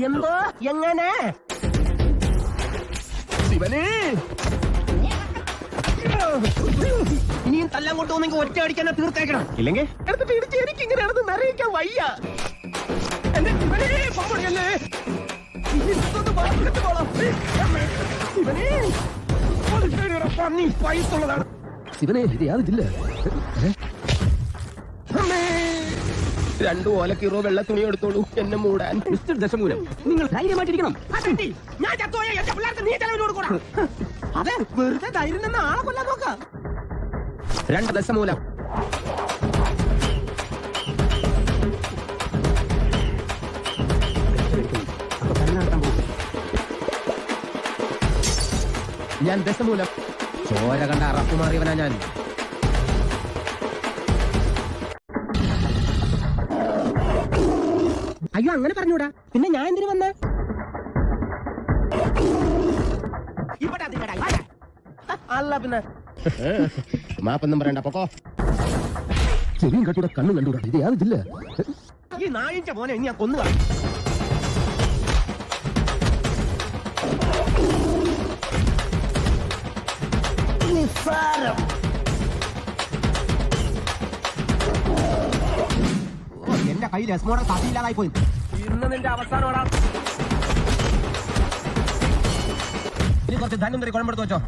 എന്തോ എങ്ങനെ ശിവനെ ഇനിയും തല്ലാൻ കൊണ്ടുപോകുന്നെങ്കിൽ ഒറ്റ അടിക്കാൻ തീർത്തേക്കണം. ഇല്ലെങ്കിൽ എടുത്തിട്ട് ഇടിച്ച് എനിക്ക് ഇങ്ങനെയാണെന്ന് നിറയിക്കാൻ വയ്യ. എന്റെ ശിവനെ പമ്പടിയല്ലേ ശിവനെ ഇത് യാതില്ല. രണ്ടു ഓലക്കീറോ വെള്ള തുണി എടുത്തോളൂ എന്നെ മൂടാൻ. മിസ്റ്റർ ദശമൂലം, നിങ്ങൾ ധൈര്യമായിട്ടിരിക്കണം. അതെ, വെറുതെ ധൈര്യം നിന്ന് ആളെ കൊല്ലാൻ നോക്കാം. 2 ദശമൂലം. ഞാൻ ദശമൂലം. ചോര കണ്ട അറപ്പ് മാറിയവനാ ഞാൻ. അയ്യോ, അങ്ങനെ പറഞ്ഞൂടാ. പിന്നെ ഞാൻ എന്തിനു വന്ന? അല്ല പിന്നെ മാപ്പൊന്നും പറയണ്ട, പൊക്കോ. ചെവിയും കട്ടൂടെ കണ്ണും കണ്ടൂടാ. ഇത് യാതില്ല. ഈ നായിന്റെ മോനെ ഇനി ഞാൻ കൊന്നു. എന്റെ കയ്യിൽ രസ്മോടെ കഥയില്ലാതായി പോയി. ഇന്ന് നിന്റെ അവസാനോടാ. ഇനി കുറച്ച് ധന്വന്തരി കുഴമ്പെടുത്ത് വെച്ചോ.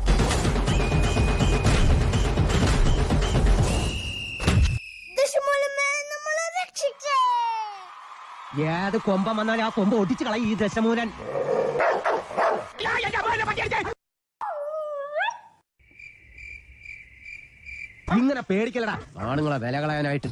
ഏത് കൊമ്പം വന്നാലും ആ കൊമ്പ് ഒടിച്ചു കളയും ഈ ദശമൂലൻ. ഇങ്ങനെ പേടിക്കലടാ ആണുങ്ങളെ വില കളയാനായിട്ട്.